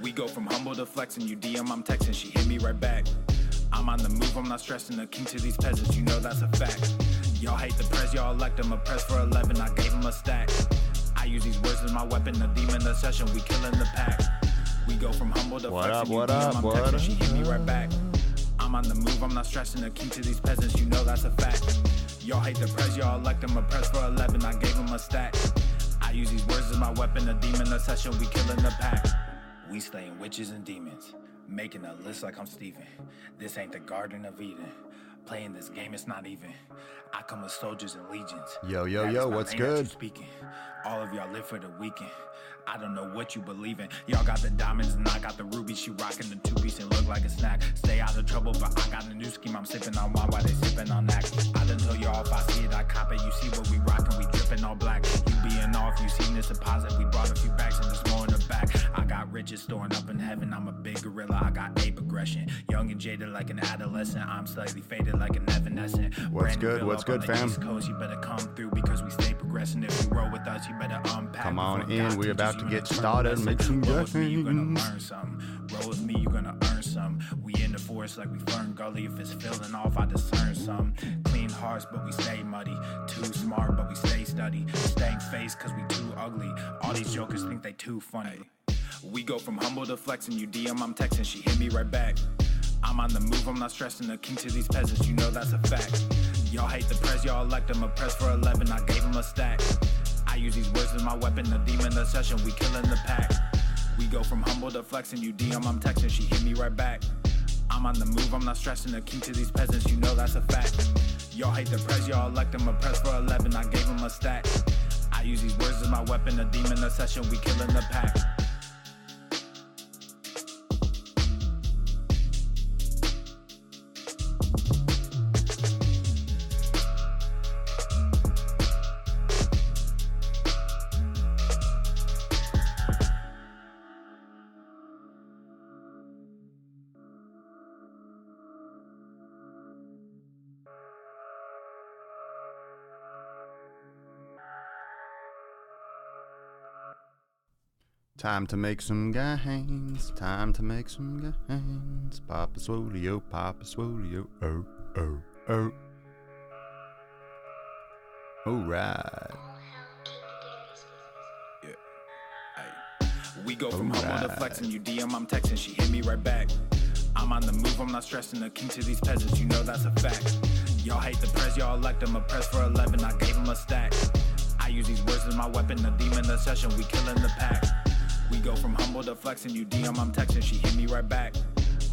We go from humble to flexing, you DM, I'm texting, she hit me right back. I'm on the move, I'm not stressing, the king to these peasants, you know that's a fact. Y'all hate the press, y'all elect them, a press for 11, I gave him a stack. I use these words as my weapon, the demon, the session, we killing the pack. We go from humble to flexing, you DM, I'm texting, she hit me right back. I'm on the move, I'm not stressing, the king to these peasants, you know that's a fact. Y'all hate the press, y'all elect them, a press for 11, I gave him a stack. I use these words as my weapon, the demon, the session, we killing the pack. We slaying witches and demons, making a list like I'm Steven. This ain't the Garden of Eden. Playing this game, it's not even. I come with soldiers and legions. Yo, what's good? Speaking. All of y'all live for the weekend. I don't know what you believe in. Y'all got the diamonds and I got the rubies. She rocking the two-piece and look like a snack. Stay out of trouble, but I got a new scheme. I'm sipping on wine while they sipping on that. I done told y'all if I see it, I cop it. You see what we rocking, we dripping all black. You being off, you seen this deposit. We brought a few bags and there's more in the back. I got riches storing up in heaven. I'm a big gorilla, I got ape aggression. Young and jaded like an adolescent. I'm slightly faded like an evanescent. What's good, fam? East Coast, you better come through because we stay progressing. If you roll with us, you better unpack. Come on in, we're about to get started. Make some gains. You gonna learn some. Roll with me, you gonna earn some. We in the forest like we Fern Gully. If it's filling off, I discern some. Clean hearts, but we stay muddy. Too smart, but we stay study. Stank face, cause we too ugly. All these jokers think they too funny. We go from humble to flexing, you DM, I'm texting, she hit me right back. I'm on the move, I'm not stressing, the king to these peasants, you know that's a fact. Y'all hate the press, y'all elect them, a press for 11, I gave him a stack. I use these words as my weapon, the demon, the session, we killing the pack. We go from humble to flexing, you DM, I'm texting, she hit me right back. I'm on the move, I'm not stressing, the king to these peasants, you know that's a fact. Y'all hate the press, y'all elect them, a press for 11, I gave him a stack. I use these words as my weapon, the demon, the session, we killing the pack. Time to make some gains. Time to make some gains. Papa Swole, Papa Swole, oh. Alright. We go from humble to flexing, you DM, I'm texting, she hit me right back. I'm on the move, I'm not stressing, the king to these peasants, you know that's a fact. Y'all hate the press, y'all elect them, a press for 11, I gave him a stack. I use these words as my weapon, the demon, the session, we killing the pack. We go from humble to flexing, you DM, I'm texting, she hit me right back.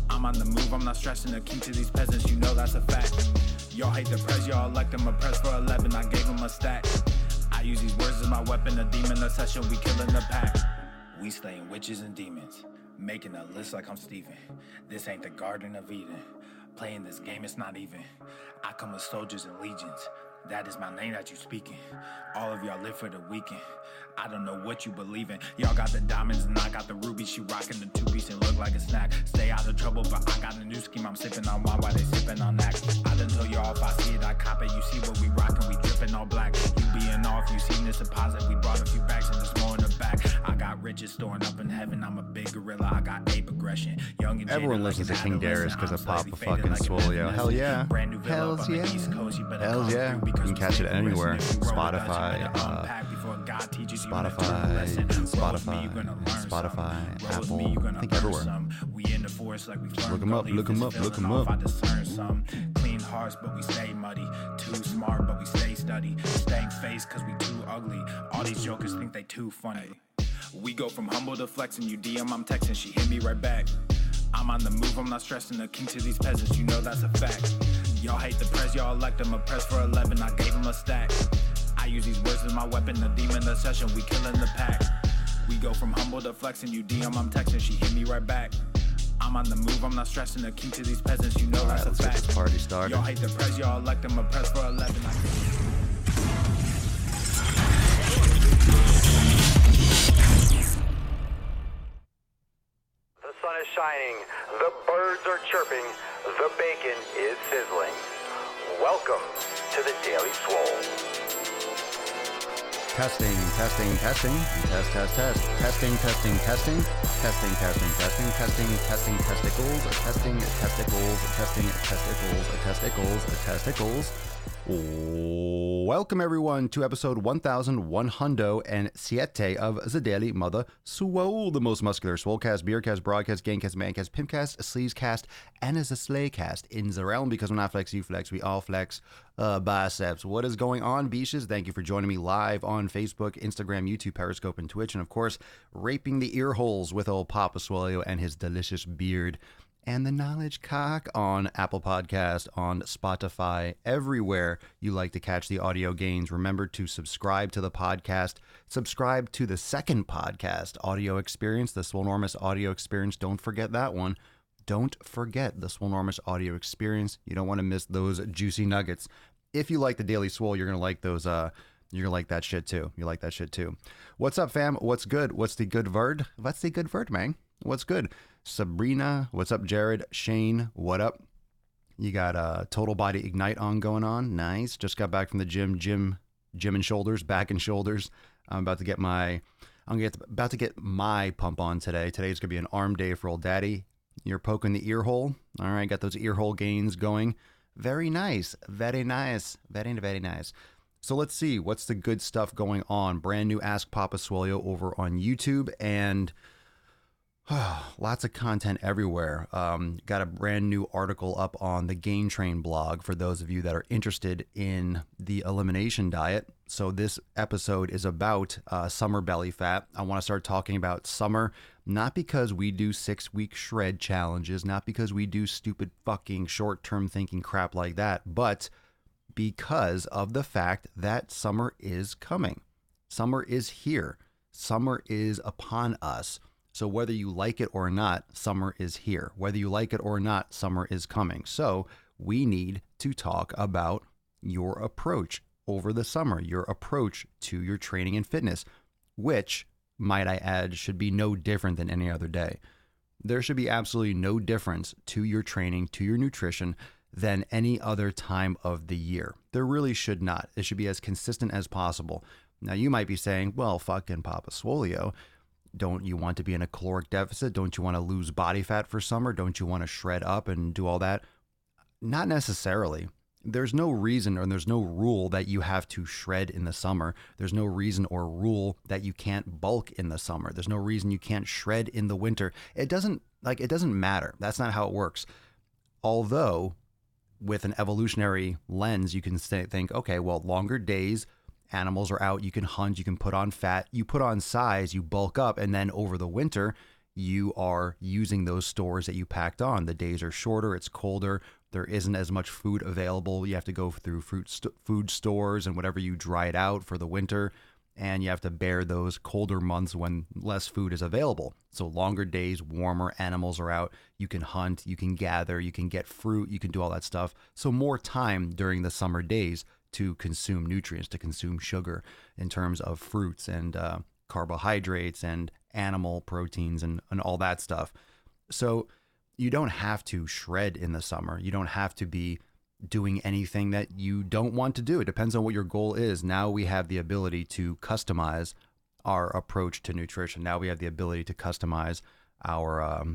I'm on the move, I'm not stressing, the king to these peasants, you know that's a fact. Y'all hate the press, y'all elect them, a press for 11, I gave him a stack. I use these words as my weapon, the demon, the session, we killing the pack. We slaying witches and demons, making a list like I'm Steven. This ain't the Garden of Eden. Playing this game, it's not even. I come with soldiers and legions. That is my name that you speaking. All of y'all live for the weekend. I don't know what you believe in. Y'all got the diamonds and I got the rubies. She rocking the two-piece and look like a snack. Stay out of trouble, but I got a new scheme. I'm sipping on wine while they sipping on that. I done told y'all if I see it, I cop it. You see what we rocking, we dripping all black. You being off, you seen this deposit. We brought a few bags and there's more in the back. I got riches storing up in heaven. I'm a big gorilla, I got ape aggression. Young and everyone listens to King Darius because of Papa fucking Swole, yo. Hell yeah. Hells yeah. Hells yeah. You can catch it anywhere. Spotify, Apple, I think everywhere. We in the forest like we look them up. I discern some. Clean hearts, but we stay muddy. Too smart, but we stay study. Stank face, cause we too ugly. All these jokers think they too funny. We go from humble to flexing, you DM, I'm texting, she hit me right back. I'm on the move, I'm not stressing, the king to these peasants, you know that's a fact. Y'all hate the press, y'all elect them, a press for 11, I gave him a stack. I use these words as my weapon, the demon, the session, we killing the pack. We go from humble to flexing, you DM, I'm texting, she hit me right back. I'm on the move, I'm not stressing, the king to these peasants, you know that's a fact. Get this party started. Y'all hate the press, y'all elect them, a press for 11, The sun is shining, the birds are chirping, the bacon is sizzling. Welcome to the Daily Swole. Testing, testing, testing. Test, test, test. Testing, testing, testing. Testing, testing, testing. Testing, testing, testicles. Testing, testicles. Testing, testicles. Testicles. Testicles. Welcome everyone to episode 1107 of the Daily Mother Swole, the most muscular swolecast, beercast, broadcast, gamecast, mancast, pimpcast, sleazecast, and as a slaycast in the realm, because when I flex, you flex, we all flex biceps. What is going on, beaches? Thank you for joining me live on Facebook, Instagram, YouTube, Periscope, and Twitch, and of course, raping the ear holes with old Papa Swole and his delicious beard. And the knowledge cock on Apple Podcast, on Spotify, everywhere you like to catch the audio gains. Remember to subscribe to the podcast. Subscribe to the second podcast, Audio Experience, the Swolenormous Audio Experience. Don't forget that one. Don't forget the Swolenormous Audio Experience. You don't want to miss those juicy nuggets. If you like the Daily Swole, you're going to like those. You're going to like that shit too. You like that shit too. What's up, fam? What's good? What's the good word? What's the good word, man? What's good? Sabrina, what's up? Jared, Shane, what up? You got Total Body Ignite on going on. Nice. Just got back from the gym and shoulders, back and shoulders. I'm about to get my pump on today. Today's gonna be an arm day for old daddy. You're poking the ear hole. All right, got those ear hole gains going. Very nice. Very nice. Very, very nice. So let's see what's the good stuff going on. Brand new Ask Papa Swole over on YouTube, and lots of content everywhere. Got a brand new article up on the Gain Train blog for those of you that are interested in the elimination diet. So this episode is about summer belly fat. I want to start talking about summer, not because we do 6-week shred challenges, not because we do stupid fucking short-term thinking crap like that, but because of the fact that summer is coming. Summer is here. Summer is upon us. So whether you like it or not, summer is here. Whether you like it or not, summer is coming. So we need to talk about your approach over the summer, your approach to your training and fitness, which, might I add, should be no different than any other day. There should be absolutely no difference to your training, to your nutrition, than any other time of the year. There really should not. It should be as consistent as possible. Now, you might be saying, well, fucking Papa Swolio, don't you want to be in a caloric deficit? Don't you want to lose body fat for summer? Don't you want to shred up and do all that? Not necessarily. There's no reason or there's no rule that you have to shred in the summer. There's no reason or rule that you can't bulk in the summer. There's no reason you can't shred in the winter. It doesn't matter. That's not how it works. Although, with an evolutionary lens, you can think, okay, well, longer days, animals are out, you can hunt, you can put on fat, you put on size, you bulk up, and then over the winter, you are using those stores that you packed on. The days are shorter, it's colder, there isn't as much food available. You have to go through food stores and whatever you dried out for the winter, and you have to bear those colder months when less food is available. So longer days, warmer, animals are out, you can hunt, you can gather, you can get fruit, you can do all that stuff. So more time during the summer days to consume nutrients, to consume sugar in terms of fruits and carbohydrates and animal proteins and all that stuff. So you don't have to shred in the summer. You don't have to be doing anything that you don't want to do. It depends on what your goal is. Now we have the ability to customize our approach to nutrition. Now we have the ability to customize our,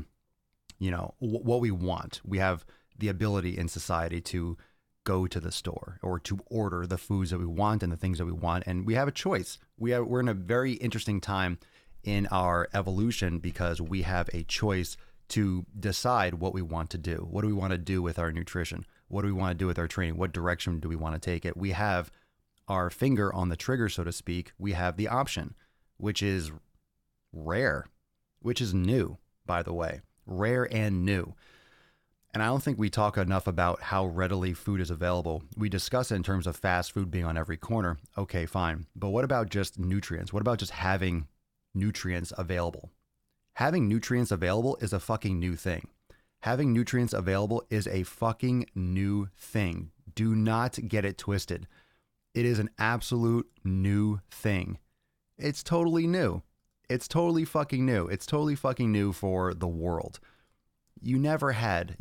what we want. We have the ability in society to go to the store or to order the foods that we want and the things that we want. And we have a choice. We're in a very interesting time in our evolution because we have a choice to decide what we want to do. What do we want to do with our nutrition? What do we want to do with our training? What direction do we want to take it? We have our finger on the trigger, so to speak. We have the option, which is rare, which is new, by the way, rare and new. And I don't think we talk enough about how readily food is available. We discuss it in terms of fast food being on every corner. Okay, fine. But what about just nutrients? What about just having nutrients available? Having nutrients available is a fucking new thing. Having nutrients available is a fucking new thing. Do not get it twisted. It is an absolute new thing. It's totally new. It's totally fucking new. It's totally fucking new for the world. You never had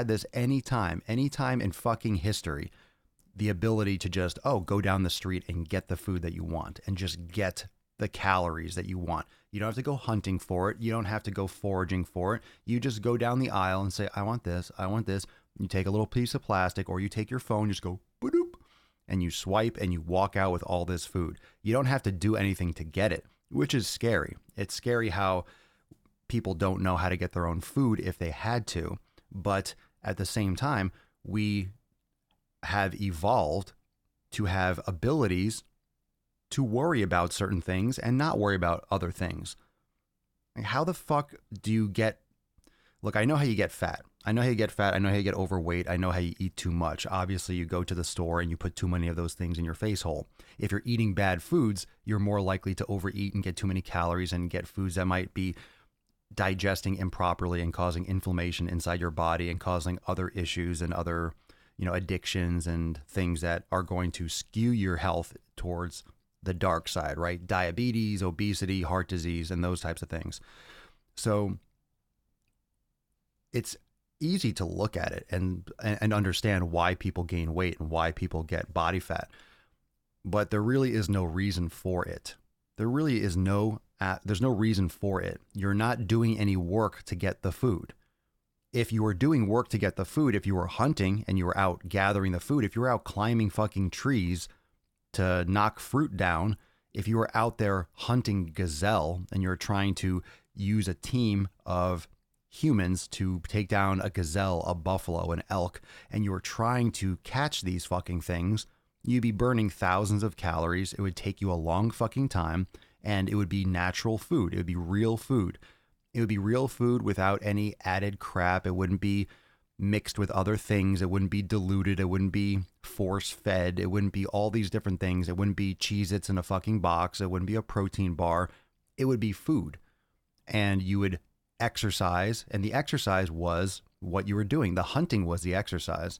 this any time in fucking history. the ability to just, go down the street and get the food that you want and just get the calories that you want. You don't have to go hunting for it. You don't have to go foraging for it. You just go down the aisle and say, I want this. I want this. You take a little piece of plastic, or you take your phone, just go, boop, and you swipe and you walk out with all this food. You don't have to do anything to get it, which is scary. It's scary how people don't know how to get their own food if they had to. But at the same time, we have evolved to have abilities to worry about certain things and not worry about other things. Like, how the fuck do you get... Look, I know how you get fat. I know how you get fat. I know how you get overweight. I know how you eat too much. Obviously, you go to the store and you put too many of those things in your face hole. If you're eating bad foods, you're more likely to overeat and get too many calories and get foods that might be digesting improperly and causing inflammation inside your body and causing other issues and other, addictions and things that are going to skew your health towards the dark side, right? Diabetes, obesity, heart disease, and those types of things. So it's easy to look at it and understand why people gain weight and why people get body fat. But there really is no reason for it. There's no reason for it. You're not doing any work to get the food. If you were doing work to get the food, if you were hunting and you were out gathering the food, if you were out climbing fucking trees to knock fruit down, if you were out there hunting gazelle and you're trying to use a team of humans to take down a gazelle, a buffalo, an elk, and you were trying to catch these fucking things, you'd be burning thousands of calories. It would take you a long fucking time, and it would be natural food. It would be real food. It would be real food without any added crap. It wouldn't be mixed with other things. It wouldn't be diluted. It wouldn't be force fed. It wouldn't be all these different things. It wouldn't be Cheez-Its in a fucking box. It wouldn't be a protein bar. It would be food. And you would exercise, and the exercise was what you were doing. The hunting was the exercise.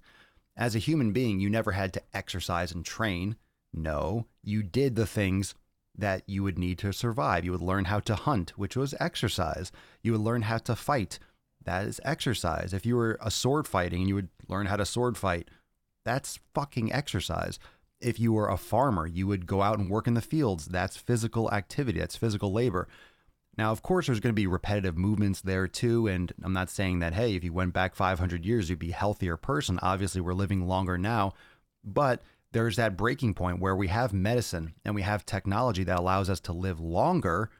As a human being, you never had to exercise and train. No, you did the things that you would need to survive. You would learn how to hunt, which was exercise. You would learn how to fight. That is exercise. If you were a sword fighting and you would learn how to sword fight, that's fucking exercise. If you were a farmer, you would go out and work in the fields. That's physical activity. That's physical labor. Now, of course, there's going to be repetitive movements there too. And I'm not saying that, hey, if you went back 500 years, you'd be a healthier person. Obviously, we're living longer now. But there's that breaking point where we have medicine and we have technology that allows us to live longer.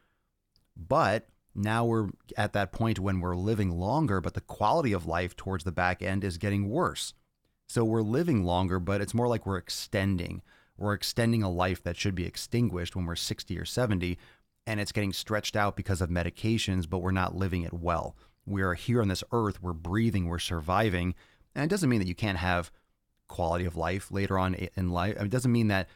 But now we're at that point when we're living longer, but the quality of life towards the back end is getting worse. So we're living longer, but it's more like we're extending. We're extending a life that should be extinguished when we're 60 or 70, and it's getting stretched out because of medications, but we're not living it well. We're here on this earth, we're breathing, we're surviving, and it doesn't mean that you can't have quality of life later on in life. It doesn't mean that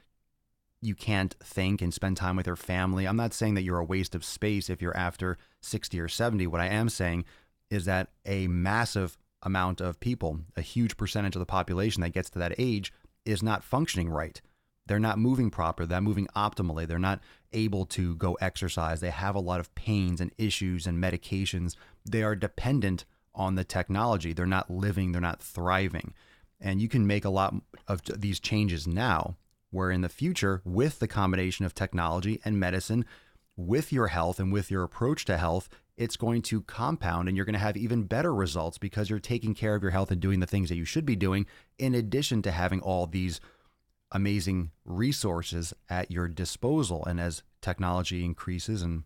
you can't think and spend time with your family. I'm not saying that you're a waste of space if you're after 60 or 70. What I am saying is that a massive amount of people, a huge percentage of the population that gets to that age, is not functioning right. They're not moving proper. They're moving optimally. They're not able to go exercise. They have a lot of pains and issues and medications. They are dependent on the technology. They're not living. They're not thriving. And you can make a lot of these changes now, where in the future, with the combination of technology and medicine, with your health and with your approach to health, it's going to compound and you're going to have even better results because you're taking care of your health and doing the things that you should be doing, in addition to having all these amazing resources at your disposal. And as technology increases and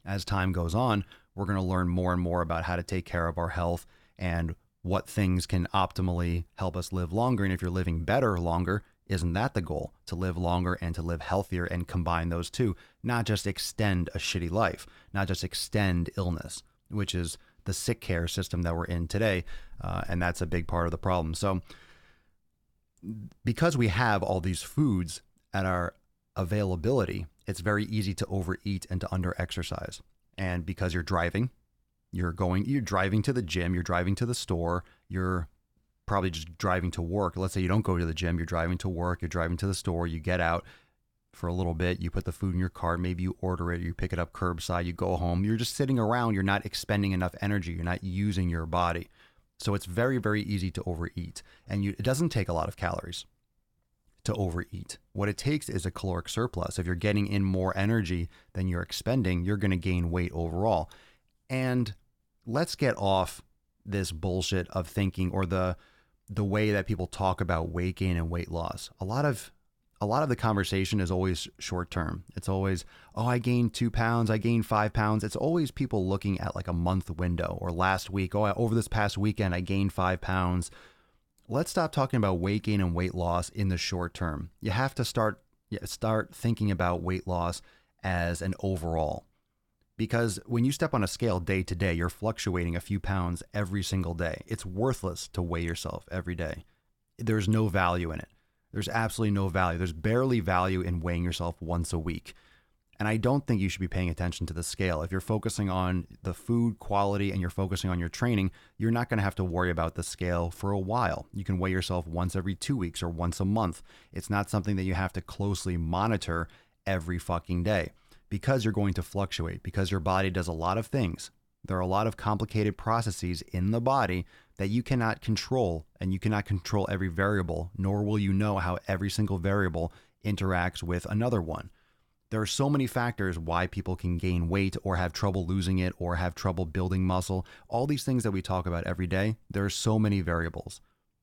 as time goes on, we're going to learn more and more about how to take care of our health and what things can optimally help us live longer. And if you're living better longer, isn't that the goal? To live longer and to live healthier and combine those two, not just extend a shitty life, not just extend illness, which is the sick care system that we're in today. And that's a big part of the problem. So because we have all these foods at our availability, it's very easy to overeat and to under exercise. And because you're driving, you're driving to the gym, you're driving to the store, you're probably just driving to work. Let's say you don't go to the gym, you're driving to work, you're driving to the store, you get out for a little bit, you put the food in your cart, maybe you order it, you pick it up curbside, you go home, you're just sitting around, you're not expending enough energy, you're not using your body. So it's very, very easy to overeat, and it doesn't take a lot of calories. to overeat. What it takes is a caloric surplus. If you're getting in more energy than you're expending, you're going to gain weight overall. And let's get off this bullshit of thinking, or the way that people talk about weight gain and weight loss. A lot of the conversation is always short term. It's always, oh, I gained 2 pounds, I gained 5 pounds. It's always people looking at like a month window, or last week, oh, over this past weekend, I gained 5 pounds. Let's stop talking about weight gain and weight loss in the short term. You have to start thinking about weight loss as an overall. Because when you step on a scale day to day, you're fluctuating a few pounds every single day. It's worthless to weigh yourself every day. There's no value in it. There's absolutely no value. There's barely value in weighing yourself once a week. And I don't think you should be paying attention to the scale. If you're focusing on the food quality and you're focusing on your training, you're not going to have to worry about the scale for a while. You can weigh yourself once every 2 weeks or once a month. It's not something that you have to closely monitor every fucking day, because you're going to fluctuate, because your body does a lot of things. There are a lot of complicated processes in the body that you cannot control, and you cannot control every variable, nor will you know how every single variable interacts with another one. There are so many factors why people can gain weight or have trouble losing it or have trouble building muscle. All these things that we talk about every day, there are so many variables.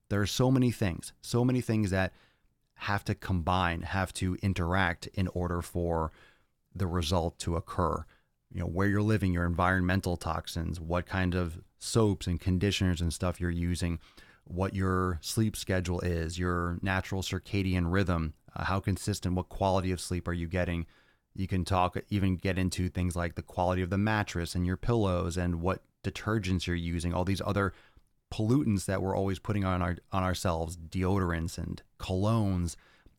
There are so many things that have to combine, have to interact in order for the result to occur. You know, where you're living, your environmental toxins, what kind of soaps and conditioners and stuff you're using, what your sleep schedule is, your natural circadian rhythm, how consistent, what quality of sleep are you getting. You can even get into things like the quality of the mattress and your pillows and what detergents you're using, all these other pollutants that we're always putting on ourselves, deodorants and colognes.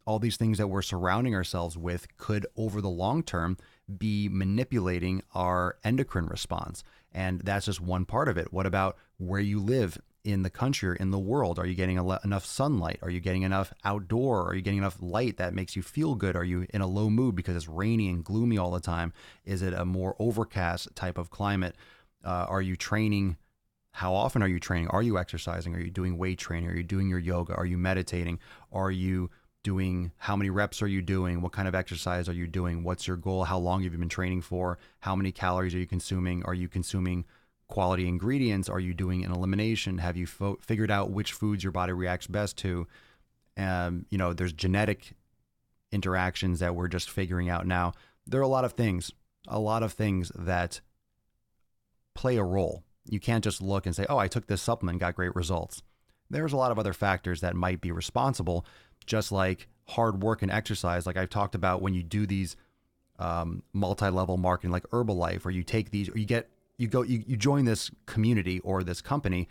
All these things that we're surrounding ourselves with could, over the long term, be manipulating our endocrine response. And that's just one part of it. What about where you live in the country or in the world? Are you getting enough sunlight? Are you getting enough outdoor? Are you getting enough light that makes you feel good? Are you in a low mood because it's rainy and gloomy all the time? Is it a more overcast type of climate? Are you training? How often are you training? Are you exercising? Are you doing weight training? Are you doing your yoga? Are you meditating? Are you doing, how many reps are you doing? What kind of exercise are you doing? What's your goal? How long have you been training for? How many calories are you consuming? Are you consuming quality ingredients? Are you doing an elimination? Have you figured out which foods your body reacts best to? There's genetic interactions that we're just figuring out now. There are a lot of things that play a role. You can't just look and say, oh, I took this supplement, got great results. There's a lot of other factors that might be responsible, just like hard work and exercise. Like I've talked about, when you do these multi-level marketing like Herbalife, or you take these, or you join this community or this company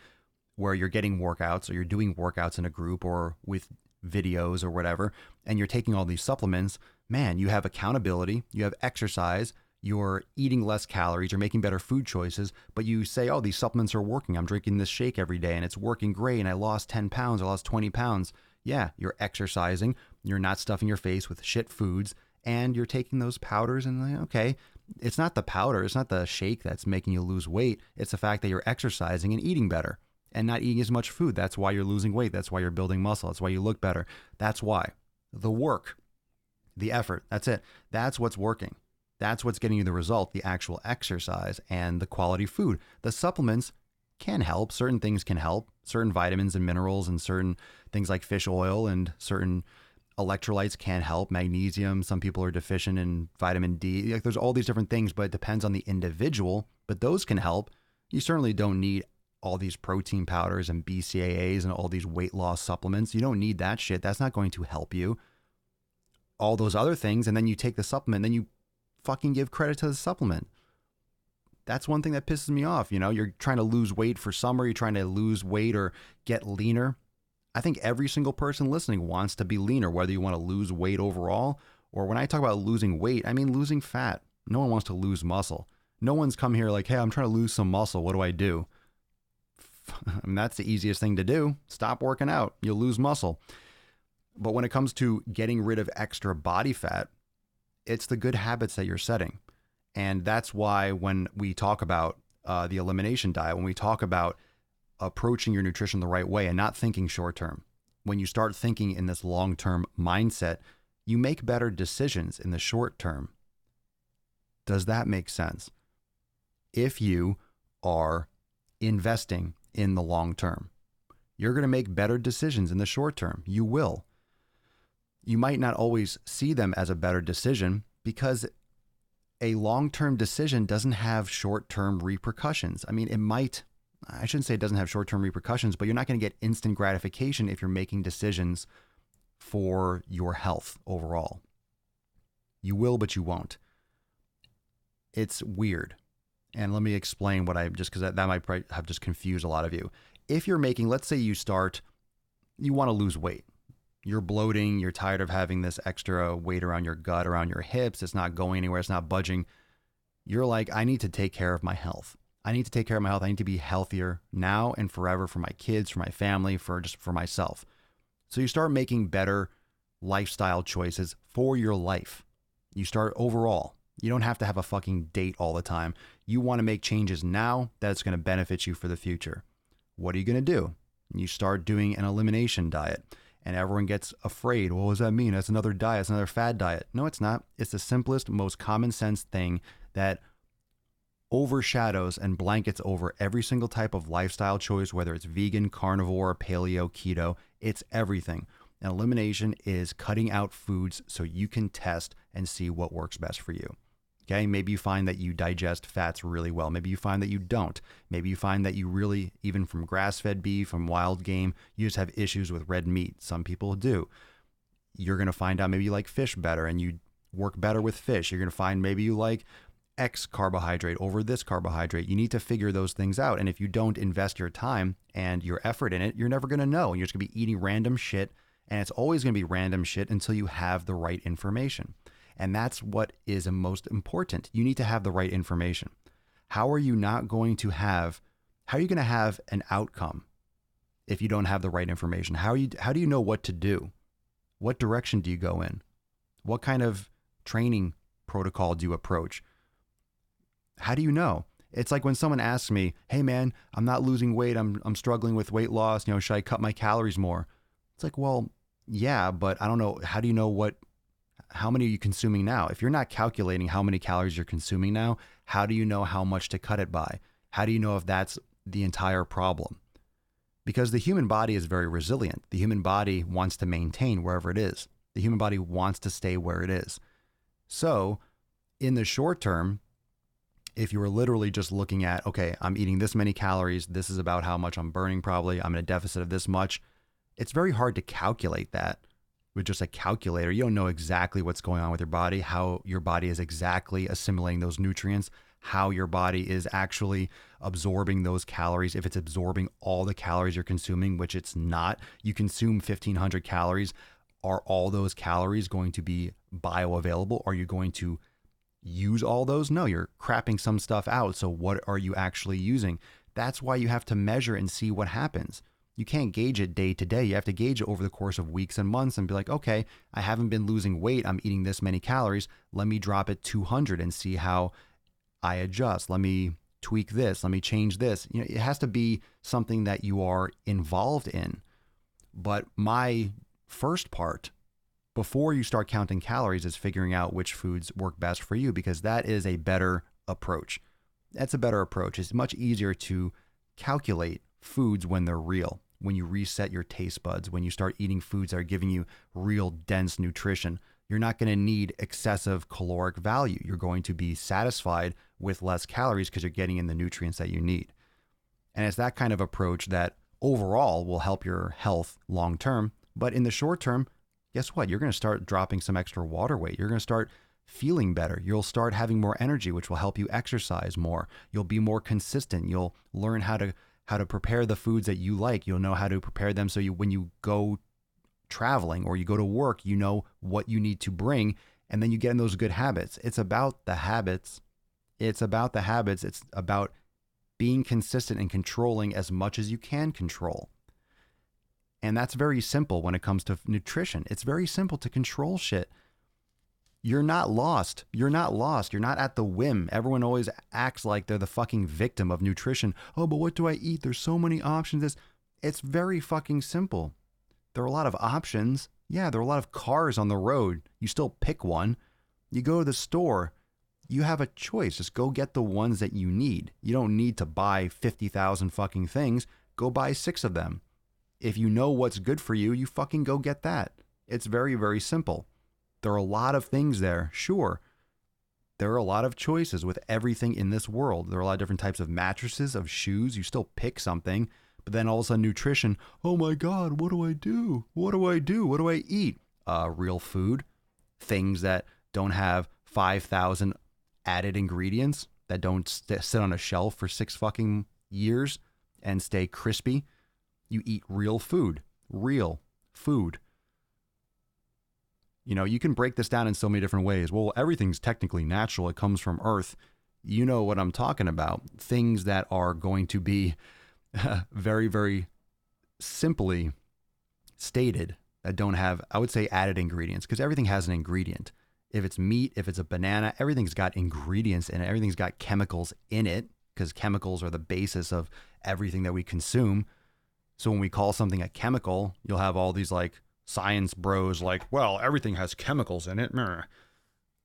where you're getting workouts, or you're doing workouts in a group or with videos or whatever, and you're taking all these supplements. Man, you have accountability, you have exercise, you're eating less calories, you're making better food choices, but you say, oh, these supplements are working. I'm drinking this shake every day and it's working great, and I lost 10 pounds, I lost 20 pounds. Yeah, you're exercising, you're not stuffing your face with shit foods, and you're taking those powders, and okay, it's not the powder, it's not the shake that's making you lose weight. It's the fact that you're exercising and eating better and not eating as much food. That's why you're losing weight. That's why you're building muscle. That's why you look better. That's why. The work, the effort, that's it. That's what's working. That's what's getting you the result, the actual exercise and the quality food. The supplements can help. Certain things can help. Certain vitamins and minerals and certain things like fish oil and certain electrolytes can help. Magnesium, some people are deficient in vitamin D. Like, there's all these different things, but it depends on the individual. But those can help. You certainly don't need all these protein powders and BCAAs and all these weight loss supplements. You don't need that shit. That's not going to help you. All those other things, and then you take the supplement, then you fucking give credit to the supplement. That's one thing that pisses me off. You're trying to lose weight for summer, you're trying to lose weight or get leaner. I think every single person listening wants to be leaner, whether you want to lose weight overall, or when I talk about losing weight, I mean losing fat. No one wants to lose muscle. No one's come here like, hey, I'm trying to lose some muscle. What do I do? I mean, that's the easiest thing to do. Stop working out. You'll lose muscle. But when it comes to getting rid of extra body fat, it's the good habits that you're setting. And that's why when we talk about the elimination diet, when we talk about approaching your nutrition the right way and not thinking short term, when you start thinking in this long-term mindset, you make better decisions in the short term. Does that make sense? If you are investing in the long term, you're going to make better decisions in the short term. You will. You might not always see them as a better decision because a long-term decision doesn't have short-term repercussions. I mean, I shouldn't say it doesn't have short-term repercussions, but you're not going to get instant gratification if you're making decisions for your health overall. You will, but you won't. It's weird. And let me explain just because that might have just confused a lot of you. If you're making, let's say you want to lose weight. You're bloating, you're tired of having this extra weight around your gut, around your hips, it's not going anywhere, it's not budging. You're like, I need to take care of my health. I need to take care of my health. I need to be healthier now and forever for my kids, for my family, for myself. So you start making better lifestyle choices for your life. You start overall. You don't have to have a fucking date all the time. You want to make changes now that's going to benefit you for the future. What are you going to do? You start doing an elimination diet. And everyone gets afraid. Well, what does that mean? That's another diet. It's another fad diet. No, it's not. It's the simplest, most common sense thing that overshadows and blankets over every single type of lifestyle choice, whether it's vegan, carnivore, paleo, keto. It's everything. And elimination is cutting out foods so you can test and see what works best for you. Okay, maybe you find that you digest fats really well. Maybe you find that you don't. Maybe you find that you really, even from grass-fed beef, from wild game, you just have issues with red meat. Some people do. You're going to find out maybe you like fish better and you work better with fish. You're going to find maybe you like X carbohydrate over this carbohydrate. You need to figure those things out. And if you don't invest your time and your effort in it, you're never going to know. You're just going to be eating random shit. And it's always going to be random shit until you have the right information. And that's what is most important. You need to have the right information. How are you going to have an outcome if you don't have the right information? How do you know what to do? What direction do you go in? What kind of training protocol do you approach? How do you know? It's like when someone asks me, "Hey man, I'm not losing weight. I'm struggling with weight loss. Should I cut my calories more?" It's like, well, yeah, but I don't know. How do you know how many are you consuming now? If you're not calculating how many calories you're consuming now, how do you know how much to cut it by? How do you know if that's the entire problem? Because the human body is very resilient. The human body wants to maintain wherever it is. The human body wants to stay where it is. So in the short term, if you were literally just looking at, okay, I'm eating this many calories, this is about how much I'm burning probably, I'm in a deficit of this much, it's very hard to calculate that with just a calculator. You don't know exactly what's going on with your body, how your body is exactly assimilating those nutrients, how your body is actually absorbing those calories. If it's absorbing all the calories you're consuming, which it's not, you consume 1,500 calories. Are all those calories going to be bioavailable? Are you going to use all those? No, you're crapping some stuff out. So what are you actually using? That's why you have to measure and see what happens. You can't gauge it day to day. You have to gauge it over the course of weeks and months and be like, okay, I haven't been losing weight. I'm eating this many calories. Let me drop it 200 and see how I adjust. Let me tweak this. Let me change this. It has to be something that you are involved in. But my first part, before you start counting calories, is figuring out which foods work best for you, because that is a better approach. That's a better approach. It's much easier to calculate foods when they're real. When you reset your taste buds, when you start eating foods that are giving you real dense nutrition, you're not going to need excessive caloric value. You're going to be satisfied with less calories because you're getting in the nutrients that you need. And it's that kind of approach that overall will help your health long term. But in the short term, guess what? You're going to start dropping some extra water weight. You're going to start feeling better. You'll start having more energy, which will help you exercise more. You'll be more consistent. You'll learn how to prepare the foods that you like. You'll know how to prepare them so when you go traveling or you go to work, you know what you need to bring, and then you get in those good habits. It's about the habits. It's about being consistent and controlling as much as you can control. And that's very simple when it comes to nutrition. It's very simple to control shit. You're not lost. You're not lost. You're not at the whim. Everyone always acts like they're the fucking victim of nutrition. Oh, but what do I eat? There's so many options. It's very fucking simple. There are a lot of options. Yeah, there are a lot of cars on the road. You still pick one. You go to the store. You have a choice. Just go get the ones that you need. You don't need to buy 50,000 fucking things. Go buy 6 of them. If you know what's good for you, you fucking go get that. It's very, very simple. There are a lot of things there, sure. There are a lot of choices with everything in this world. There are a lot of different types of mattresses, of shoes. You still pick something, but then all of a sudden nutrition, oh my God, what do I do? What do I do? What do I eat? Real food, things that don't have 5,000 added ingredients, that don't sit on a shelf for 6 fucking years and stay crispy. You eat real food, real food. You know, you can break this down in so many different ways. Well, everything's technically natural. It comes from Earth. You know what I'm talking about. Things that are going to be very, very simply stated, that don't have, I would say, added ingredients, because everything has an ingredient. If it's meat, if it's a banana, everything's got ingredients in it. Everything's got chemicals in it, because chemicals are the basis of everything that we consume. So when we call something a chemical, you'll have all these like science bros like, well, everything has chemicals in it.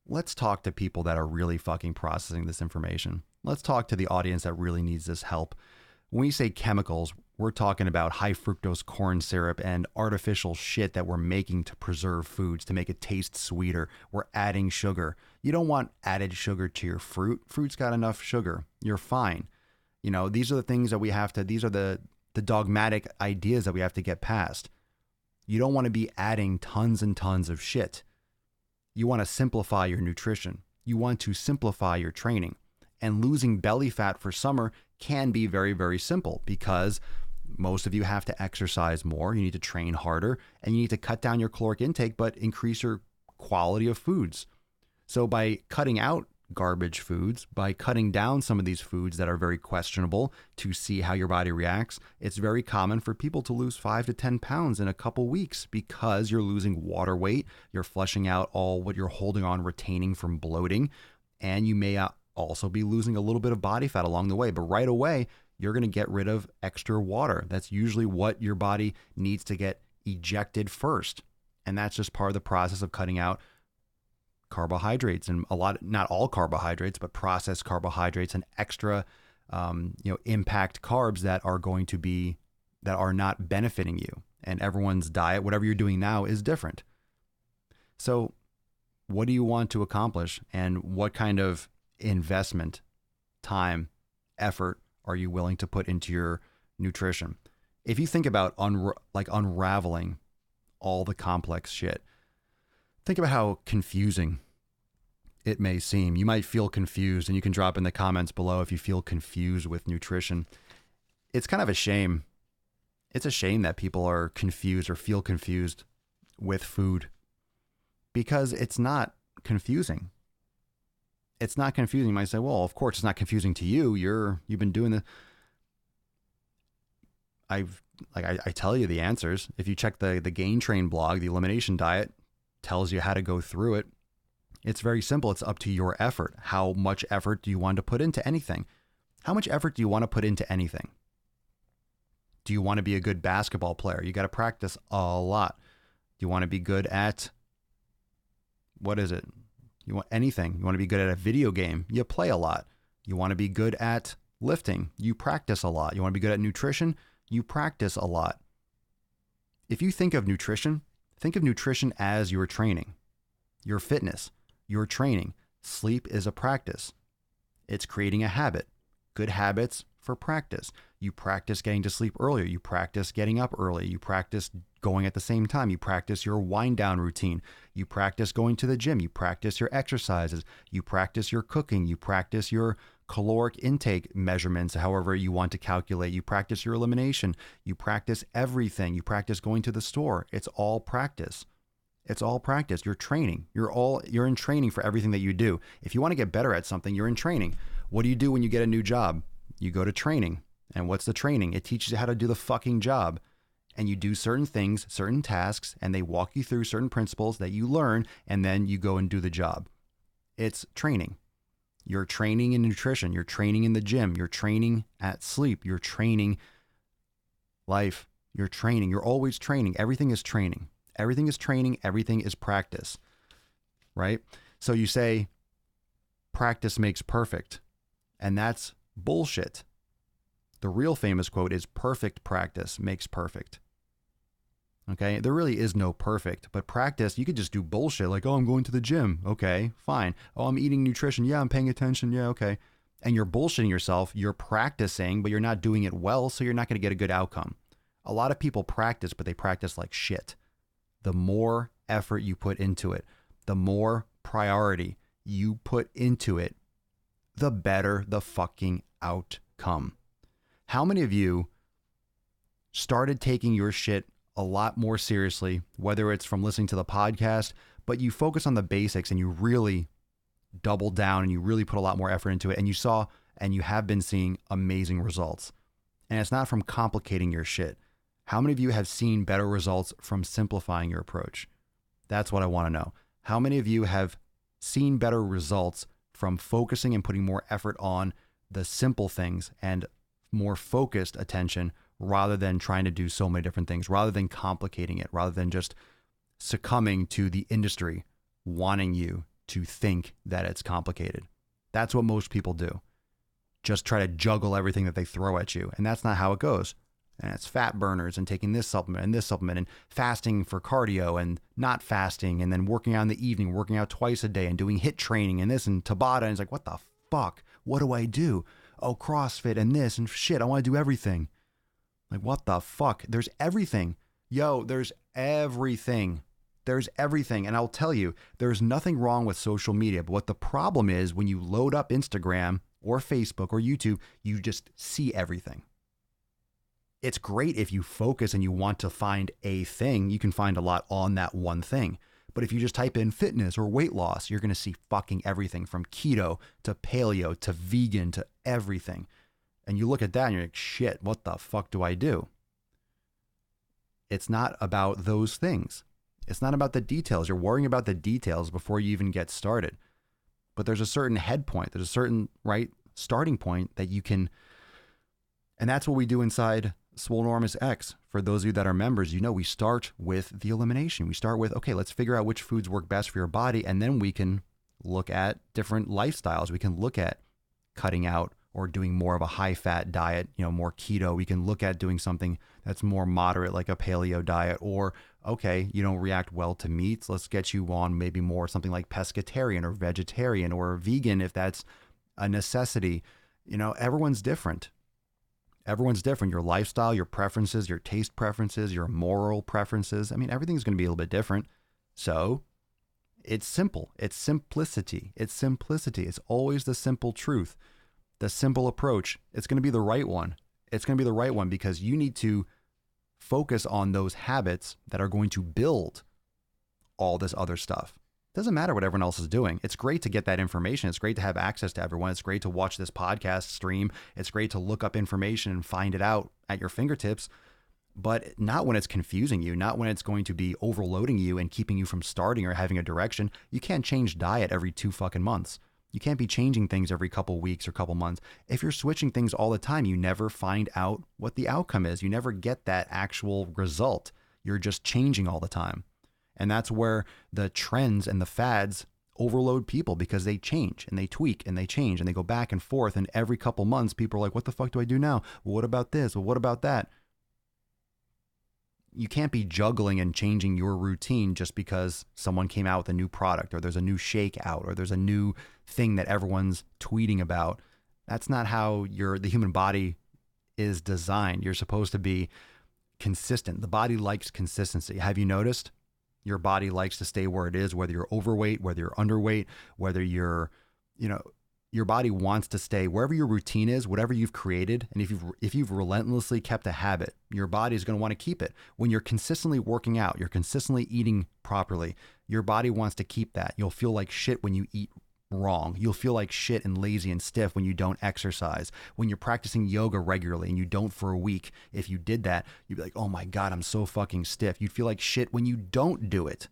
Let's talk to people that are really fucking processing this information. Let's talk to the audience that really needs this help. When we say chemicals, we're talking about high fructose corn syrup and artificial shit that we're making to preserve foods, to make it taste sweeter. We're adding sugar. You don't want added sugar to your fruit. Fruit's got enough sugar. You're fine. You know, these are the things that we have to, these are the dogmatic ideas that we have to get past. You don't want to be adding tons and tons of shit. You want to simplify your nutrition. You want to simplify your training. And losing belly fat for summer can be very, very simple, because most of you have to exercise more. You need to train harder, and you need to cut down your caloric intake, but increase your quality of foods. So by cutting out garbage foods, by cutting down some of these foods that are very questionable to see how your body reacts, it's very common for people to lose 5 to 10 pounds in a couple weeks, because you're losing water weight, you're flushing out all what you're holding on, retaining from bloating, and you may also be losing a little bit of body fat along the way. But right away, you're going to get rid of extra water. That's usually what your body needs to get ejected first. And that's just part of the process of cutting out carbohydrates, and not all carbohydrates, but processed carbohydrates and extra, impact carbs that are not benefiting you. And everyone's diet, whatever you're doing now, is different. So what do you want to accomplish, and what kind of investment, time, effort are you willing to put into your nutrition? If you think about unraveling all the complex shit, think about how confusing it may seem. You might feel confused, and you can drop in the comments below if you feel confused with nutrition. It's kind of a shame. It's a shame that people are confused or feel confused with food, because it's not confusing. It's not confusing. You might say, well, of course it's not confusing to you. You've been doing the. I tell you the answers. If you check the Gain Train blog, the elimination diet tells you how to go through it. It's very simple. It's up to your effort. How much effort do you want to put into anything? How much effort do you want to put into anything? Do you want to be a good basketball player? You got to practice a lot. Do you want to be good at, what is it? You want anything. You want to be good at a video game. You play a lot. You want to be good at lifting. You practice a lot. You want to be good at nutrition. You practice a lot. If you think of nutrition as your training, your fitness, your training. Sleep is a practice. It's creating a habit. Good habits for practice. You practice getting to sleep earlier. You practice getting up early. You practice going at the same time. You practice your wind down routine. You practice going to the gym. You practice your exercises. You practice your cooking. You practice your caloric intake measurements, however you want to calculate. You practice your elimination. You practice everything. You practice going to the store. It's all practice. It's all practice. You're training. You're in training for everything that you do. If you want to get better at something, you're in training. What do you do when you get a new job? You go to training. And what's the training? It teaches you how to do the fucking job. And you do certain things, certain tasks, and they walk you through certain principles that you learn, and then you go and do the job. It's training. You're training in nutrition. You're training in the gym. You're training at sleep. You're training life. You're training. You're always training. Everything is training. Everything is training. Everything is practice, right? So you say practice makes perfect, and that's bullshit. The real famous quote is perfect practice makes perfect. Okay, there really is no perfect, but practice, you could just do bullshit like, oh, I'm going to the gym. Okay, fine. Oh, I'm eating nutrition. Yeah, I'm paying attention. Yeah, okay. And you're bullshitting yourself. You're practicing, but you're not doing it well, so you're not going to get a good outcome. A lot of people practice, but they practice like shit. The more effort you put into it, the more priority you put into it, the better the fucking outcome. How many of you started taking your shit a lot more seriously, whether it's from listening to the podcast, but you focus on the basics and you really double down and you really put a lot more effort into it, and you saw and you have been seeing amazing results? And it's not from complicating your shit. How many of you have seen better results from simplifying your approach? That's what I want to know. How many of you have seen better results from focusing and putting more effort on the simple things and more focused attention rather than trying to do so many different things, rather than complicating it, rather than just succumbing to the industry wanting you to think that it's complicated? That's what most people do. Just try to juggle everything that they throw at you. And that's not how it goes. And it's fat burners and taking this supplement and fasting for cardio and not fasting, and then working out in the evening, working out twice a day and doing HIIT training and this and Tabata. And it's like, what the fuck? What do I do? Oh, CrossFit and this and shit. I want to do everything. Like, what the fuck? There's everything. Yo, there's everything. There's everything. And I'll tell you, there's nothing wrong with social media. But what the problem is, when you load up Instagram or Facebook or YouTube, you just see everything. It's great if you focus and you want to find a thing. You can find a lot on that one thing. But if you just type in fitness or weight loss, you're going to see fucking everything from keto to paleo to vegan to everything. And you look at that and you're like, shit, what the fuck do I do? It's not about those things. It's not about the details. You're worrying about the details before you even get started. But there's a certain head point. There's a certain right starting point that you can, and that's what we do inside Swole Enormous X. For those of you that are members, you know we start with the elimination. We start with, okay, let's figure out which foods work best for your body, and then we can look at different lifestyles. We can look at cutting out or doing more of a high-fat diet, more keto. We can look at doing something that's more moderate, like a paleo diet. Or, okay, you don't react well to meats. Let's get you on maybe more something like pescatarian or vegetarian or vegan if that's a necessity. Everyone's different. Everyone's different. Your lifestyle, your preferences, your taste preferences, your moral preferences. I mean, everything's going to be a little bit different. So it's simple. It's simplicity. It's simplicity. It's always the simple truth. The simple approach. It's going to be the right one. It's going to be the right one because you need to focus on those habits that are going to build all this other stuff. It doesn't matter what everyone else is doing. It's great to get that information. It's great to have access to everyone. It's great to watch this podcast stream. It's great to look up information and find it out at your fingertips, but not when it's confusing you, not when it's going to be overloading you and keeping you from starting or having a direction. You can't change diet every 2 fucking months. You can't be changing things every couple weeks or couple months. If you're switching things all the time, you never find out what the outcome is. You never get that actual result. You're just changing all the time. And that's where the trends and the fads overload people, because they change and they tweak and they change and they go back and forth. And every couple months, people are like, what the fuck do I do now? Well, what about this? Well, what about that? You can't be juggling and changing your routine just because someone came out with a new product or there's a new shake out or there's a new thing that everyone's tweeting about. That's not how the human body is designed. You're supposed to be consistent. The body likes consistency. Have you noticed? Your body likes to stay where it is, whether you're overweight, whether you're underweight, whether you're, your body wants to stay wherever your routine is, whatever you've created. And if you've relentlessly kept a habit, your body is going to want to keep it. When you're consistently working out, you're consistently eating properly, your body wants to keep that. You'll feel like shit when you eat wrong. You'll feel like shit and lazy and stiff when you don't exercise. When you're practicing yoga regularly and you don't for a week, if you did that, you'd be like, oh my God, I'm so fucking stiff. You'd feel like shit when you don't do it.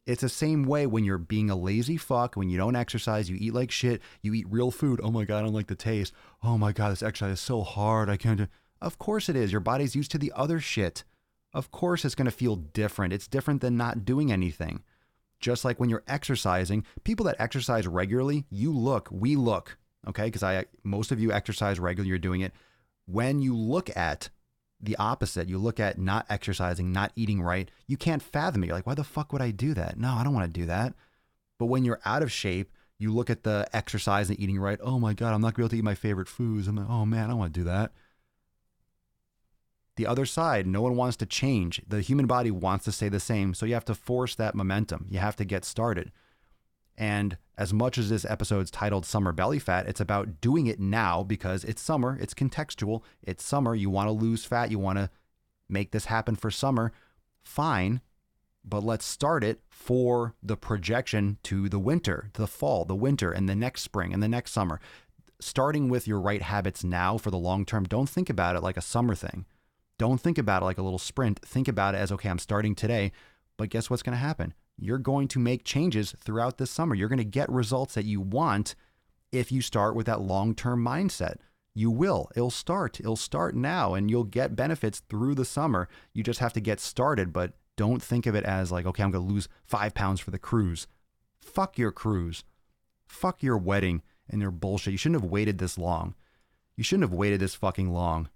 It's the same way when you're being a lazy fuck, when you don't exercise, you eat like shit, you eat real food. Oh my God, I don't like the taste. Oh my God, this exercise is so hard. I can't do. Of course it is. Your body's used to the other shit. Of course it's going to feel different. It's different than not doing anything. Just like when you're exercising, people that exercise regularly, we look, okay? Because most of you exercise regularly, you're doing it. When you look at the opposite, you look at not exercising, not eating right, you can't fathom it. You're like, why the fuck would I do that? No, I don't want to do that. But when you're out of shape, you look at the exercise and eating right. Oh my God, I'm not going to be able to eat my favorite foods. I'm like, oh man, I don't want to do that. The other side, no one wants to change. The human body wants to stay the same. So you have to force that momentum. You have to get started. And as much as this episode's titled Summer Belly Fat, it's about doing it now because it's summer. It's contextual. It's summer. You want to lose fat. You want to make this happen for summer. Fine. But let's start it for the projection to the winter, to the fall, the winter, and the next spring and the next summer. Starting with your right habits now for the long term. Don't think about it like a summer thing. Don't think about it like a little sprint. Think about it as, okay, I'm starting today. But guess what's going to happen? You're going to make changes throughout this summer. You're going to get results that you want if you start with that long-term mindset. You will. It'll start now, and you'll get benefits through the summer. You just have to get started, but don't think of it as like, okay, I'm going to lose 5 pounds for the cruise. Fuck your cruise. Fuck your wedding and your bullshit. You shouldn't have waited this long. You shouldn't have waited this fucking long.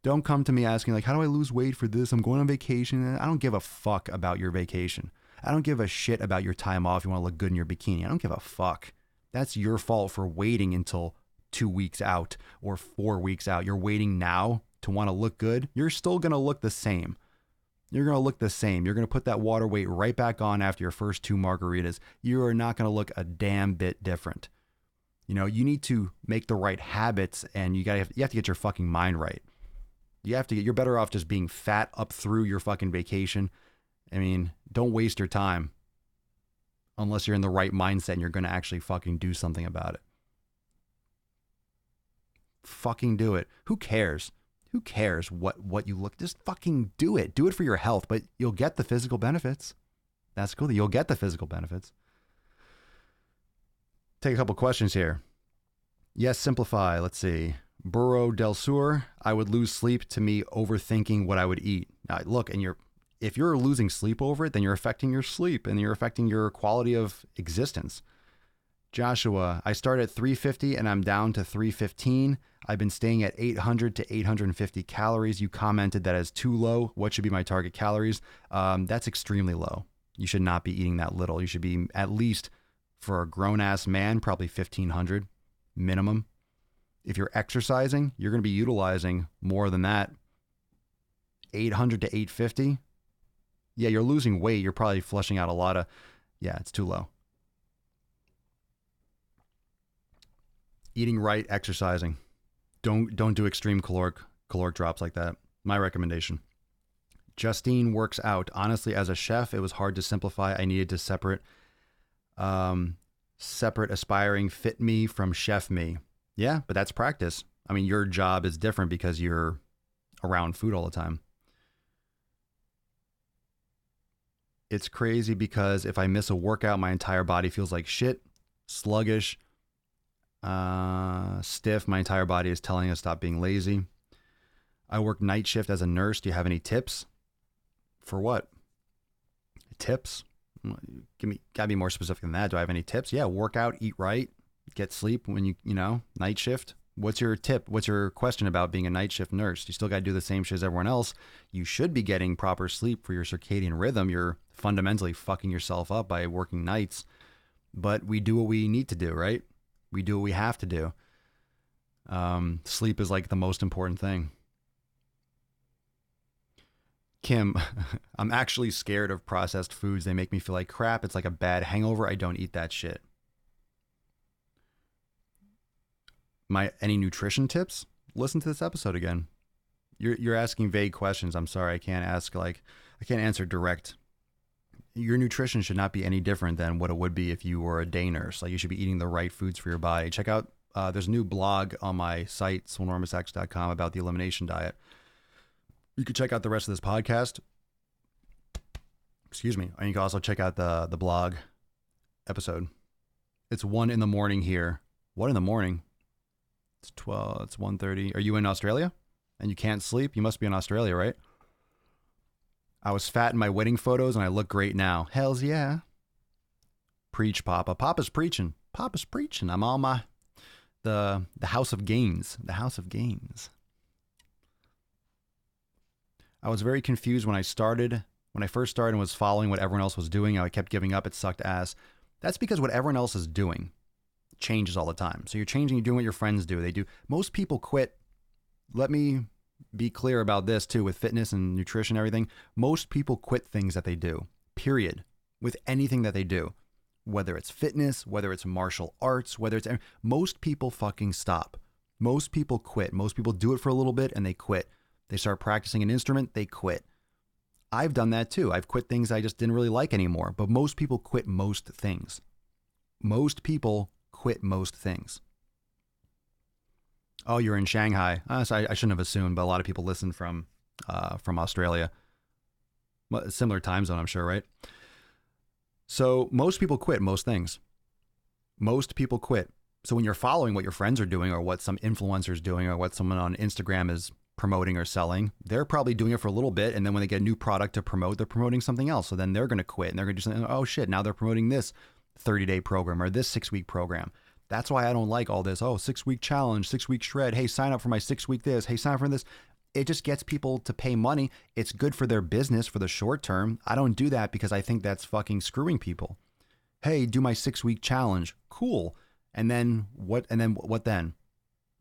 Don't come to me asking like, how do I lose weight for this? I'm going on vacation. I don't give a fuck about your vacation. I don't give a shit about your time off. You want to look good in your bikini. I don't give a fuck. That's your fault for waiting until 2 weeks out or 4 weeks out. You're waiting now to want to look good. You're still going to look the same. You're going to look the same. You're going to put that water weight right back on after your first 2 margaritas. You are not going to look a damn bit different. You know, you need to make the right habits, and you have to get your fucking mind right. You're better off just being fat up through your fucking vacation. I mean, don't waste your time unless you're in the right mindset and you're going to actually fucking do something about it. Fucking do it. Who cares? Who cares what you look? Just fucking do it. Do it for your health, but you'll get the physical benefits. That's cool. You'll get the physical benefits. Take a couple questions here. Yes, simplify. Let's see. Burro del Sur, I would lose sleep to me overthinking what I would eat. Now, look, if you're losing sleep over it, then you're affecting your sleep and you're affecting your quality of existence. Joshua, I start at 350 and I'm down to 315. I've been staying at 800 to 850 calories. You commented that as too low. What should be my target calories? That's extremely low. You should not be eating that little. You should be at least, for a grown-ass man, probably 1,500 minimum. If you're exercising, you're going to be utilizing more than that. 800 to 850. Yeah, you're losing weight. You're probably flushing out a lot of, yeah, it's too low. Eating right, exercising. Don't do extreme caloric drops like that. My recommendation. Justine works out. Honestly, as a chef, it was hard to simplify. I needed to separate aspiring fit me from chef me. Yeah, but that's practice. I mean, your job is different because you're around food all the time. It's crazy because if I miss a workout, my entire body feels like shit, sluggish, stiff. My entire body is telling us stop being lazy. I work night shift as a nurse. Do you have any tips? For what? Tips? Gotta be more specific than that. Do I have any tips? Yeah, work out, eat right, get sleep when you night shift. What's your tip? What's your question about being a night shift nurse? You still got to do the same shit as everyone else. You should be getting proper sleep for your circadian rhythm. You're fundamentally fucking yourself up by working nights, but we do what we need to do, right? We do what we have to do. Sleep is like the most important thing. Kim, I'm actually scared of processed foods. They make me feel like crap. It's like a bad hangover. I don't eat that shit. Any nutrition tips? Listen to this episode again. You're asking vague questions. I'm sorry. I can't answer direct. Your nutrition should not be any different than what it would be if you were a day nurse. Like, you should be eating the right foods for your body. Check out, there's a new blog on my site, swolenormousx.com, about the elimination diet. You could check out the rest of this podcast. Excuse me. And you can also check out the blog episode. It's 1 a.m. here. 1 a.m. It's 1:30. Are you in Australia? and you can't sleep? You must be in Australia, right? I was fat in my wedding photos and I look great now. Hells yeah. Preach, Papa. Papa's preaching. Papa's preaching. I'm on my the house of gains. The house of gains. I was very confused when I first started and was following what everyone else was doing. I kept giving up. It sucked ass. That's because what everyone else is doing changes all the time. So you're changing, you're doing what your friends do. They do. Most people quit. Let me be clear about this too with fitness and nutrition and everything. Most people quit things that they do, period, with anything that they do. Whether it's fitness, whether it's martial arts, most people fucking stop. Most people quit. Most people do it for a little bit and they quit. They start practicing an instrument, they quit. I've done that too. I've quit things I just didn't really like anymore. But most people quit most things. Most people quit most things. Oh, you're in Shanghai. So I shouldn't have assumed, but a lot of people listen from Australia. Similar time zone, I'm sure, right? So most people quit most things. Most people quit. So when you're following what your friends are doing or what some influencer's doing or what someone on Instagram is promoting or selling, they're probably doing it for a little bit. And then when they get a new product to promote, they're promoting something else. So then they're going to quit and they're going to do something. Oh shit. Now they're promoting this 30-day program or this 6-week program. That's why I don't like all this. Oh, 6-week challenge, 6-week shred. Hey, sign up for my 6-week this. Hey, sign up for this. It just gets people to pay money. It's good for their business for the short term. I don't do that because I think that's fucking screwing people. Hey, do my 6-week challenge. Cool. And then what? And then what then?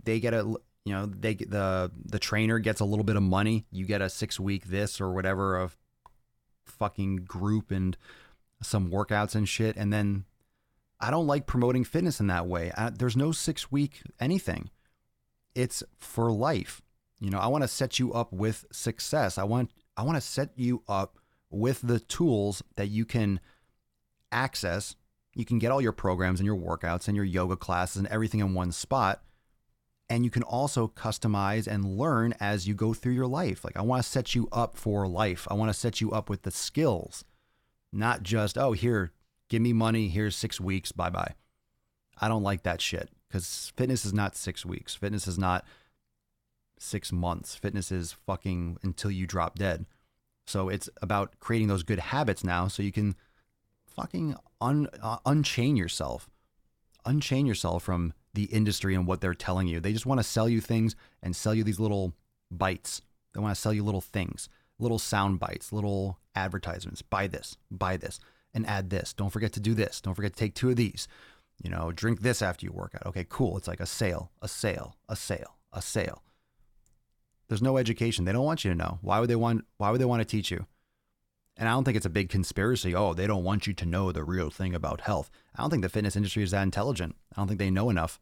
They get the trainer gets a little bit of money. You get a 6-week this or whatever of fucking group and some workouts and shit. And then I don't like promoting fitness in that way. There's no 6-week anything. It's for life. I want to set you up with success. I want to set you up with the tools that you can access. You can get all your programs and your workouts and your yoga classes and everything in one spot. And you can also customize and learn as you go through your life. Like I want to set you up for life. I want to set you up with the skills, not just, oh, here, give me money. Here's 6 weeks. Bye-bye. I don't like that shit because fitness is not 6 weeks. Fitness is not 6 months. Fitness is fucking until you drop dead. So it's about creating those good habits now so you can fucking unchain yourself. Unchain yourself from the industry and what they're telling you. They just want to sell you things and sell you these little bites. They want to sell you little things, little sound bites, little advertisements. Buy this, and add this. Don't forget to do this. Don't forget to take 2 of these. Drink this after you work out. Okay, cool. It's like a sale, a sale, a sale, a sale. There's no education. They don't want you to know. Why would they want to teach you? And I don't think it's a big conspiracy. Oh, they don't want you to know the real thing about health. I don't think the fitness industry is that intelligent. I don't think they know enough.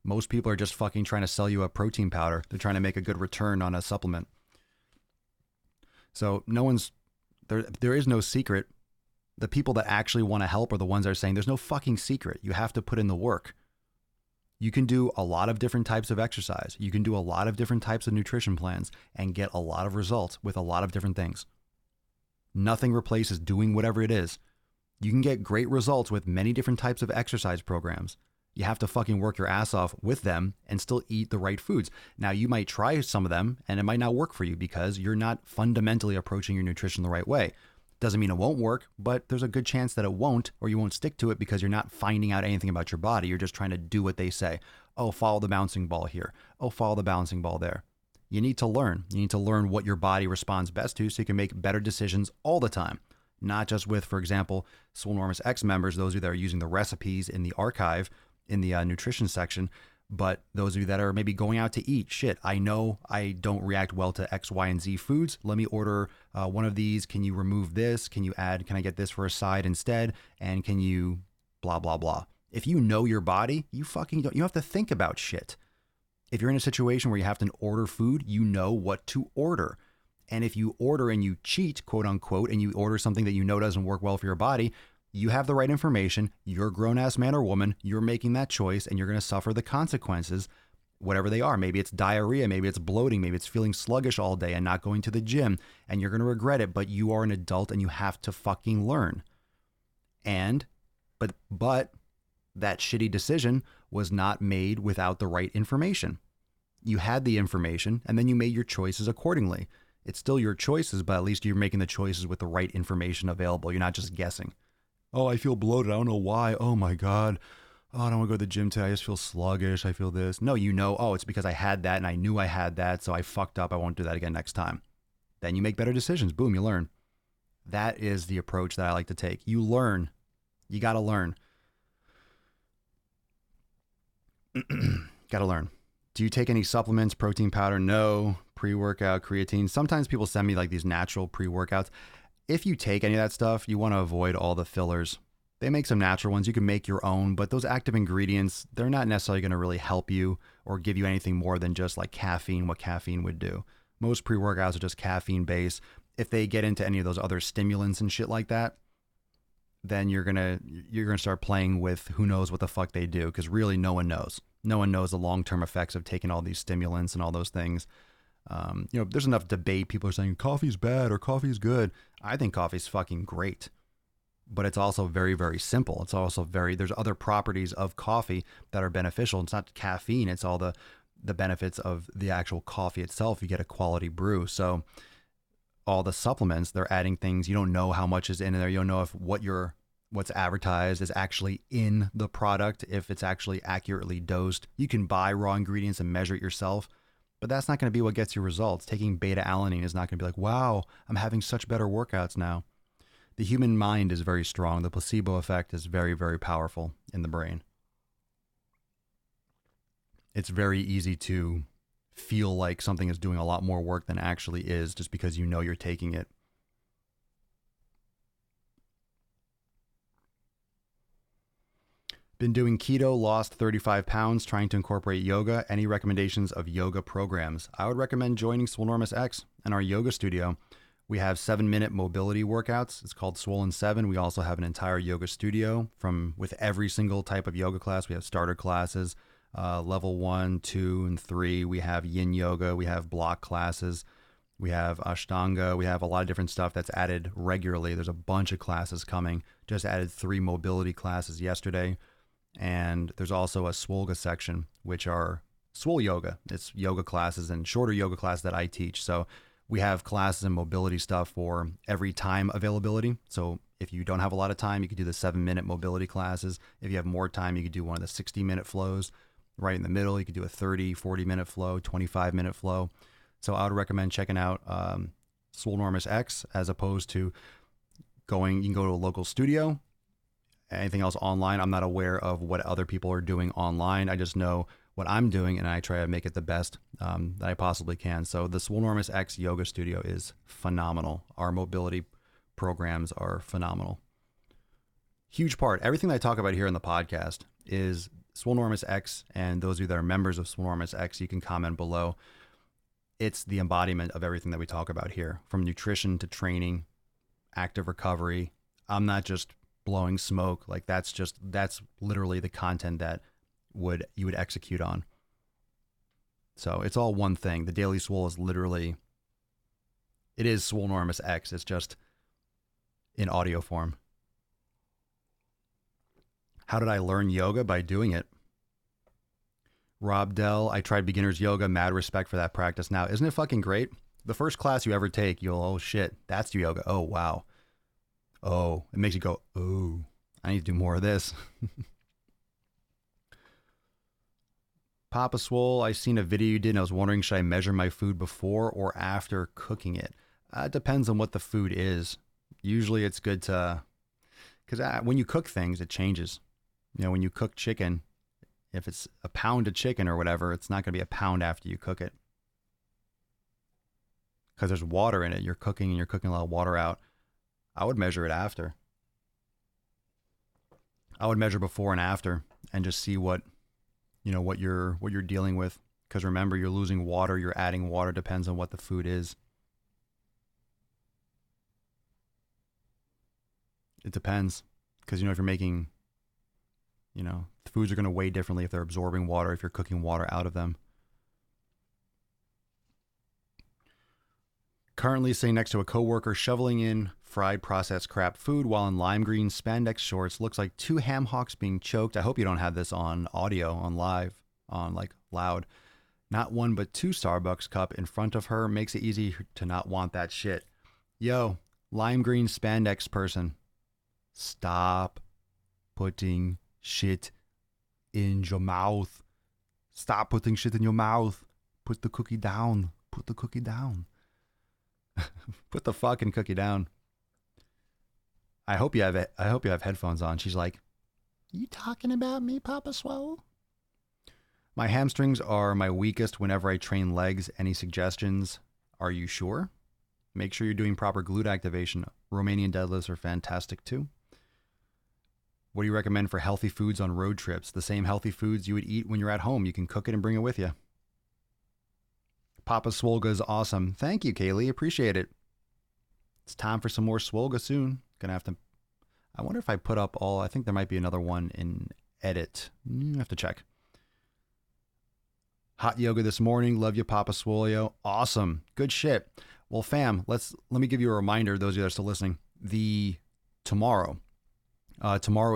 Most people are just fucking trying to sell you a protein powder. They're trying to make a good return on a supplement. So there is no secret. The people that actually want to help are the ones that are saying there's no fucking secret. You have to put in the work. You can do a lot of different types of exercise. You can do a lot of different types of nutrition plans and get a lot of results with a lot of different things. Nothing replaces doing whatever it is. You can get great results with many different types of exercise programs. You have to fucking work your ass off with them and still eat the right foods. Now, you might try some of them and it might not work for you because you're not fundamentally approaching your nutrition the right way. Doesn't mean it won't work, but there's a good chance that it won't, or you won't stick to it because you're not finding out anything about your body. You're just trying to do what they say. Oh, follow the bouncing ball here. Oh, follow the bouncing ball there. You need to learn. You need to learn what your body responds best to so you can make better decisions all the time. Not just with, for example, Swole Enormous X members, those of you that are using the recipes in the archive, in the nutrition section, but those of you that are maybe going out to eat, shit, I know I don't react well to X, Y, and Z foods. Let me order one of these. Can you remove this? Can I get this for a side instead? And can you blah, blah, blah. If you know your body, you don't have to think about shit. If you're in a situation where you have to order food, you know what to order. And if you order and you cheat, quote unquote, and you order something that you know doesn't work well for your body, you have the right information. You're a grown-ass man or woman. You're making that choice and you're going to suffer the consequences, whatever they are. Maybe it's diarrhea. Maybe it's bloating. Maybe it's feeling sluggish all day and not going to the gym. And you're going to regret it, but you are an adult and you have to fucking learn. But that shitty decision was not made without the right information. You had the information, and then you made your choices accordingly. It's still your choices, but at least you're making the choices with the right information available. You're not just guessing. Oh, I feel bloated. I don't know why. Oh my God. Oh, I don't want to go to the gym today. I just feel sluggish. I feel this. No, oh, it's because I had that and I knew I had that, so I fucked up. I won't do that again next time. Then you make better decisions. Boom, you learn. That is the approach that I like to take. You learn. You got to learn. Got to learn. Do you take any supplements, protein powder? No. Pre-workout, creatine. Sometimes people send me like these natural pre-workouts. If you take any of that stuff, you want to avoid all the fillers. They make some natural ones. You can make your own, but those active ingredients, they're not necessarily going to really help you or give you anything more than just like caffeine, what caffeine would do. Most pre-workouts are just caffeine based. If they get into any of those other stimulants and shit like that, then you're gonna start playing with who knows what the fuck they do, because really no one knows. No one knows the long-term effects of taking all these stimulants and all those things. There's enough debate. People are saying coffee's bad or coffee's good. I think coffee's fucking great. But it's also very, very simple. It's also there's other properties of coffee that are beneficial. It's not caffeine. It's all the benefits of the actual coffee itself. You get a quality brew. So all the supplements, they're adding things. You don't know how much is in there. You don't know if what's advertised is actually in the product, if it's actually accurately dosed. You can buy raw ingredients and measure it yourself, but that's not going to be what gets you results. Taking beta alanine is not going to be like, wow, I'm having such better workouts now. The human mind is very strong. The placebo effect is very, very powerful in the brain. It's very easy to feel like something is doing a lot more work than actually is, just because you know you're taking it. Been doing keto, lost 35 pounds, trying to incorporate yoga. Any recommendations of yoga programs? I would recommend joining Swolenormous X and our yoga studio. We have 7-minute mobility workouts. It's called Swollen 7. We also have an entire yoga studio with every single type of yoga class. We have starter classes, level 1, 2, and 3. We have yin yoga. We have block classes. We have Ashtanga. We have a lot of different stuff that's added regularly. There's a bunch of classes coming. Just added 3 mobility classes yesterday. And there's also a Swolga section, which are Swole yoga. It's yoga classes and shorter yoga classes that I teach. So we have classes and mobility stuff for every time availability. So if you don't have a lot of time, you could do the 7-minute mobility classes. If you have more time, you could do one of the 60-minute flows. Right in the middle, you could do a 30, 40-minute flow, 25-minute flow. So I would recommend checking out Swolenormous X, as opposed to you can go to a local studio. Anything else online, I'm not aware of what other people are doing online. I just know what I'm doing, and I try to make it the best that I possibly can. So the Swolenormous X Yoga Studio is phenomenal. Our mobility programs are phenomenal. Huge part. Everything that I talk about here in the podcast is Swolenormous X, and those of you that are members of Swolenormous X, you can comment below. It's the embodiment of everything that we talk about here, from nutrition to training, active recovery. I'm not just blowing smoke. Like that's literally the content that you would execute on. So it's all one thing. The Daily Swole is it is Swolenormous X. It's just in audio form. How did I learn yoga? By doing it. Rob Dell, I tried beginner's yoga. Mad respect for that practice now. Isn't it fucking great? The first class you ever take, oh shit, that's yoga. Oh, wow. Oh, it makes you go, oh, I need to do more of this. Papa Swole, I seen a video you did and I was wondering, should I measure my food before or after cooking it? It depends on what the food is. Usually it's good because when you cook things, it changes. When you cook chicken, if it's a pound of chicken or whatever, it's not going to be a pound after you cook it. Because there's water in it. You're cooking a lot of water out. I would measure it after. I would measure before and after and just see what you're dealing with. Because remember, you're losing water, you're adding water, depends on what the food is. It depends. Because, if you're making, the foods are going to weigh differently if they're absorbing water, if you're cooking water out of them. Currently sitting next to a coworker shoveling in fried processed crap food while in lime green spandex shorts. Looks like 2 ham hocks being choked. I hope you don't have this on audio, on live, on like loud. Not one, but two Starbucks cup in front of her makes it easy to not want that shit. Yo, lime green spandex person. Stop putting shit in your mouth. Stop putting shit in your mouth. Put the cookie down. Put the cookie down. Put the fucking cookie down. I hope you have headphones on. She's like, "You talking about me, Papa Swole?" My hamstrings are my weakest whenever I train legs. Any suggestions? Are you sure? Make sure you're doing proper glute activation. Romanian deadlifts are fantastic too. What do you recommend for healthy foods on road trips? The same healthy foods you would eat when you're at home. You can cook it and bring it with you. Papa Swolga is awesome. Thank you, Kaylee. Appreciate it. It's time for some more Swolga soon. Gonna have to... I wonder if I put up all... I think there might be another one in edit. I have to check. Hot yoga this morning. Love you, Papa Swolio. Awesome. Good shit. Well, fam, let me give you a reminder, those of you that are still listening. Tomorrow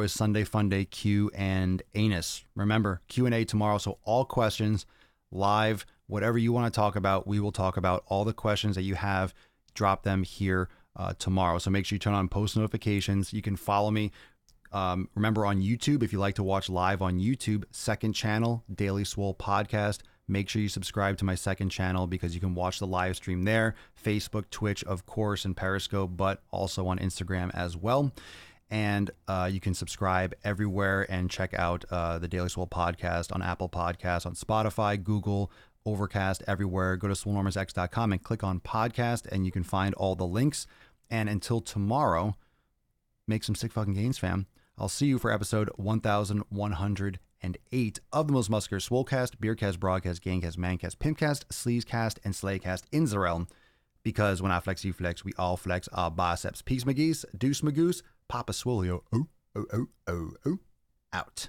is Sunday Fun Day Q and Anus. Remember, Q&A tomorrow, so all questions, live, whatever you want to talk about, we will talk about. All the questions that you have, drop them here tomorrow. So make sure you turn on post notifications. You can follow me. Remember, on YouTube, if you like to watch live on YouTube, second channel, Daily Swole Podcast. Make sure you subscribe to my second channel because you can watch the live stream there. Facebook, Twitch, of course, and Periscope, but also on Instagram as well. And you can subscribe everywhere and check out the Daily Swole Podcast on Apple Podcasts, on Spotify, Google, Overcast, everywhere. Go to swolenormousx.com and click on podcast, and you can find all the links. And until tomorrow, make some sick fucking gains, fam. I'll see you for episode 1108 of the Most Muscular Swolecast, Beercast, Broadcast, Gangcast, Mancast, Pimpcast, Sleazecast, and Slaycast in the realm. Because when I flex, you flex, we all flex our biceps. Peace, McGeese, Deuce, Magoose, Papa Swolio, out.